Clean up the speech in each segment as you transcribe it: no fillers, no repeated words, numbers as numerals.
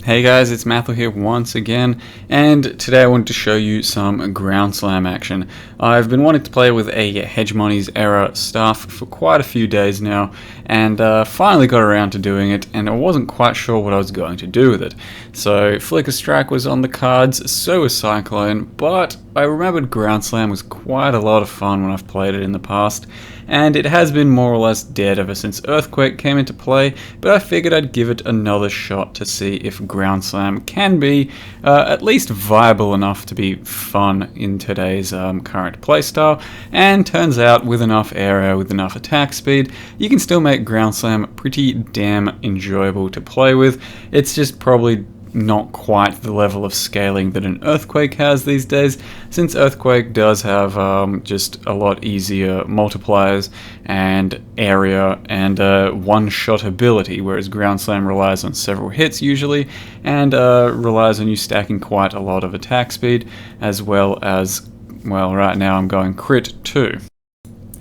Hey guys, it's Mathel here once again, and today I wanted to show you some ground slam action. I've been wanting to play with a Hegemony's Era stuff for quite a few days now, and finally got around to doing it, and I wasn't quite sure what I was going to do with it. So Flicker Strike was on the cards, so was Cyclone, but I remembered ground slam was quite a lot of fun when I've played it in the past, and it has been more or less dead ever since Earthquake came into play, but I figured I'd give it another shot to see if ground slam can be at least viable enough to be fun in today's current playstyle. And turns out with enough area, with enough attack speed, you can still make ground slam pretty damn enjoyable to play with. It's just probably not quite the level of scaling that an Earthquake has these days, since Earthquake does have just a lot easier multipliers and area and one-shot ability, whereas Ground Slam relies on several hits usually, and relies on you stacking quite a lot of attack speed, as well as, well, right now I'm going crit too.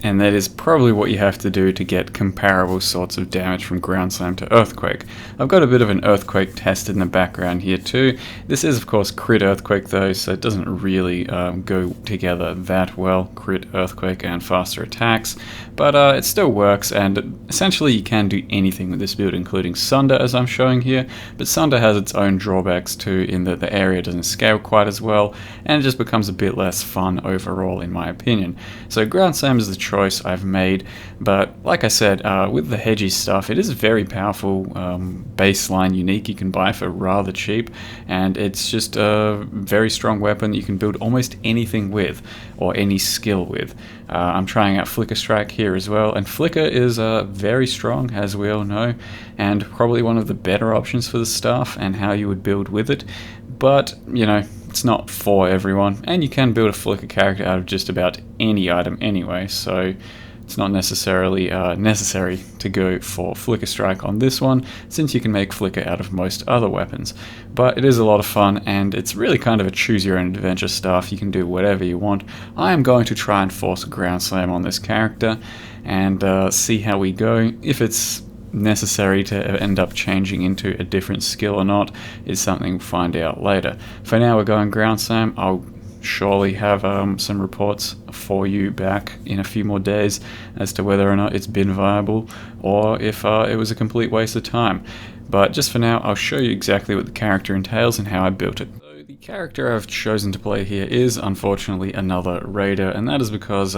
And that is probably what you have to do to get comparable sorts of damage from Ground Slam to Earthquake. I've got a bit of an Earthquake tested in the background here too. This is of course crit Earthquake though, so it doesn't really go together that well, crit Earthquake and faster attacks, but it still works, and essentially you can do anything with this build, including Sunder as I'm showing here, but Sunder has its own drawbacks too, in that the area doesn't scale quite as well, and it just becomes a bit less fun overall in my opinion. So Ground Slam is the choice I've made, but like I said, with the Hedgie stuff, it is a very powerful baseline unique you can buy for rather cheap, and it's just a very strong weapon that you can build almost anything with, or any skill with. I'm trying out Flicker Strike here as well, and Flicker is very strong, as we all know, and probably one of the better options for the stuff and how you would build with it, but you know, it's not for everyone, and you can build a Flicker character out of just about any item anyway, so it's not necessarily necessary to go for Flicker Strike on this one, since you can make Flicker out of most other weapons. But it is a lot of fun, and it's really kind of a choose your own adventure stuff. You can do whatever you want. I am going to try and force a Ground Slam on this character, and see how we go. If it's necessary to end up changing into a different skill or not is something we'll find out later. For now we're going Ground Slam. I'll surely have some reports for you back in a few more days as to whether or not it's been viable, or if it was a complete waste of time. But just for now, I'll show you exactly what the character entails and how I built it. So the character I've chosen to play here is unfortunately another Raider, and that is because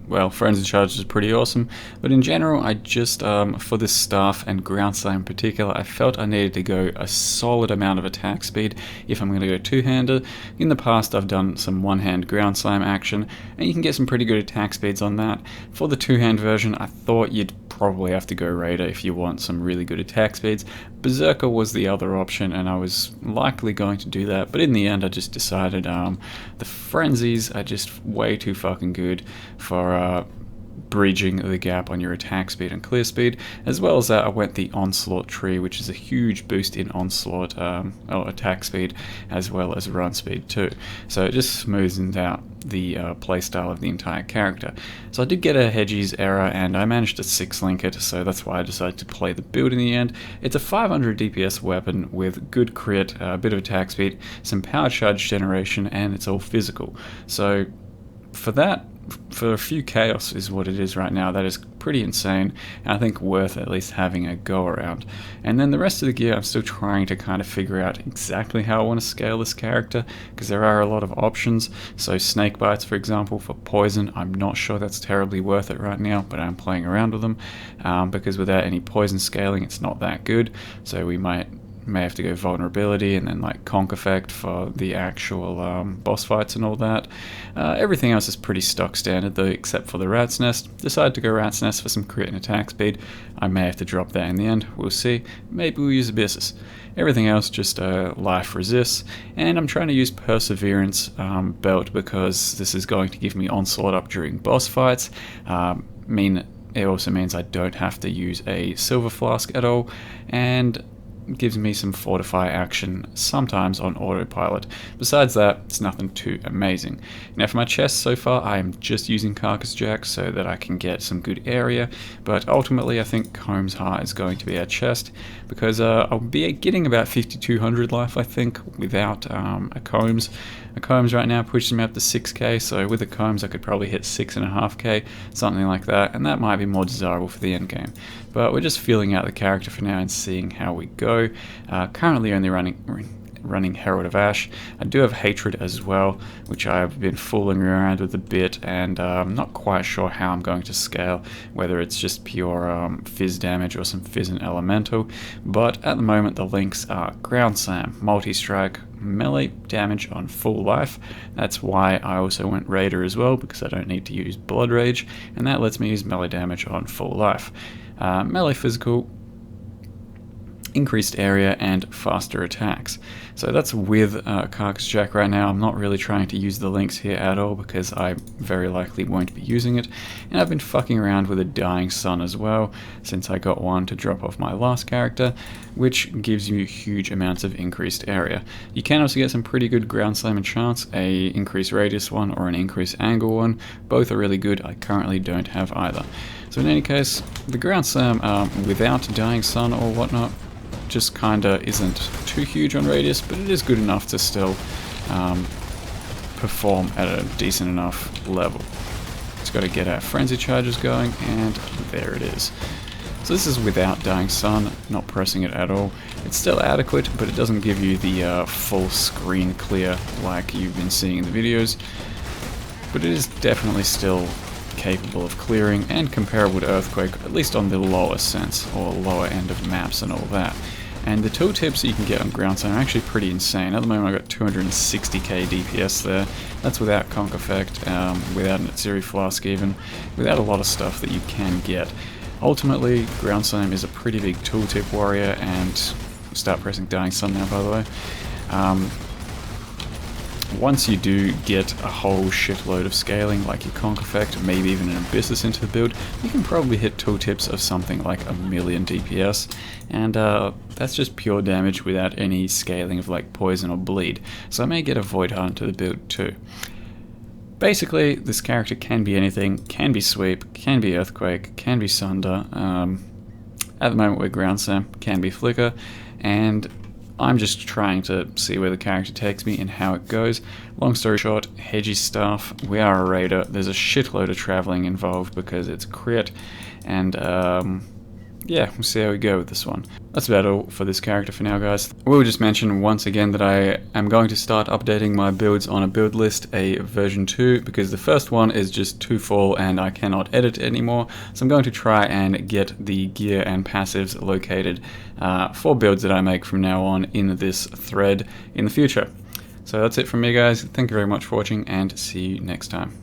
well, Friends in Charge is pretty awesome, but in general, I just, for this staff and Ground Slam in particular, I felt I needed to go a solid amount of attack speed if I'm going to go two-hander. In the past, I've done some one-hand Ground Slam action, and you can get some pretty good attack speeds on that. For the two-hand version, I thought you'd probably have to go Raider if you want some really good attack speeds. Berserker was the other option, and I was likely going to do that, but in the end I just decided the Frenzies are just way too fucking good for bridging the gap on your attack speed and clear speed. As well as that, I went the Onslaught tree, which is a huge boost in Onslaught attack speed as well as run speed too. So it just smooths out the playstyle of the entire character. So I did get a Hedgie's Era, and I managed to 6-link it, so that's why I decided to play the build in the end. It's a 500 DPS weapon with good crit, a bit of attack speed, some power charge generation, and it's all physical. So for that, for a few chaos is what it is right now. That is pretty insane, and I think worth at least having a go around. And then the rest of the gear, I'm still trying to kind of figure out exactly how I want to scale this character, because there are a lot of options. So snake bites, for example, for poison, I'm not sure that's terribly worth it right now, but I'm playing around with them, because without any poison scaling, it's not that good. So we may have to go vulnerability and then like conk effect for the actual boss fights and all that. Everything else is pretty stock standard though, except for the Rat's Nest. Decided to go Rat's Nest for some crit and attack speed. I may have to drop that in the end, we'll see. Maybe we'll use Abyssus. Everything else just life resists, and I'm trying to use Perseverance belt because this is going to give me Onslaught up during boss fights. It also means I don't have to use a Silver Flask at all, and gives me some fortify action sometimes on autopilot. Besides that, it's nothing too amazing. Now for my chest so far, I am just using Carcass Jack so that I can get some good area, but ultimately I think Combs Heart is going to be our chest, because I'll be getting about 5200 life, I think, without a Combs. A Combs right now pushes me up to 6k, so with a Combs I could probably hit 6.5k, something like that, and that might be more desirable for the end game. But we're just feeling out the character for now and seeing how we go. Currently only running Herald of Ash. I do have Hatred as well, which I've been fooling around with a bit, and I'm not quite sure how I'm going to scale, whether it's just pure fizz damage or some fizz and elemental, but at the moment the links are Ground Slam, Multi-Strike, melee damage on full life. That's why I also went Raider as well, because I don't need to use Blood Rage, and that lets me use melee damage on full life. Melee physical, increased area, and faster attacks. So that's with Carcass Jack right now. I'm not really trying to use the links here at all because I very likely won't be using it. And I've been fucking around with a Dying Sun as well, since I got one to drop off my last character, which gives you huge amounts of increased area. You can also get some pretty good ground slam enchants, a increased radius one or an increased angle one. Both are really good. I currently don't have either. So in any case, the ground slam without Dying Sun or whatnot just kinda isn't too huge on radius, but it is good enough to still perform at a decent enough level. Just got to get our frenzy charges going, and there it is. So this is without Dying Sun, not pressing it at all. It's still adequate, but it doesn't give you the full screen clear like you've been seeing in the videos. But it is definitely still capable of clearing and comparable to Earthquake, at least on the lower sense, or lower end of maps and all that. And the tooltips that you can get on Ground Slam are actually pretty insane. At the moment I got 260k DPS there. That's without Conk Effect, without an Atziri Flask even, without a lot of stuff that you can get. Ultimately, Ground Slam is a pretty big tooltip warrior, and start pressing Dying Sun now by the way. Once you do get a whole shitload of scaling, like your Conk Effect, maybe even an Abyssus into the build, you can probably hit tooltips of something like 1,000,000 DPS, and that's just pure damage without any scaling of like poison or bleed, so I may get a Void Heart into the build too. Basically, this character can be anything, can be Sweep, can be Earthquake, can be Sunder, at the moment we're Ground Slam, can be Flicker, and I'm just trying to see where the character takes me and how it goes. Long story short, hedgy stuff, we are a raider, there's a shitload of traveling involved because it's crit, and yeah, we'll see how we go with this one. That's about all for this character for now, guys. We'll just mention once again that I am going to start updating my builds on a build list, a version 2, because the first one is just too full and I cannot edit anymore. So I'm going to try and get the gear and passives located for builds that I make from now on in this thread in the future. So that's it from me, guys. Thank you very much for watching, and see you next time.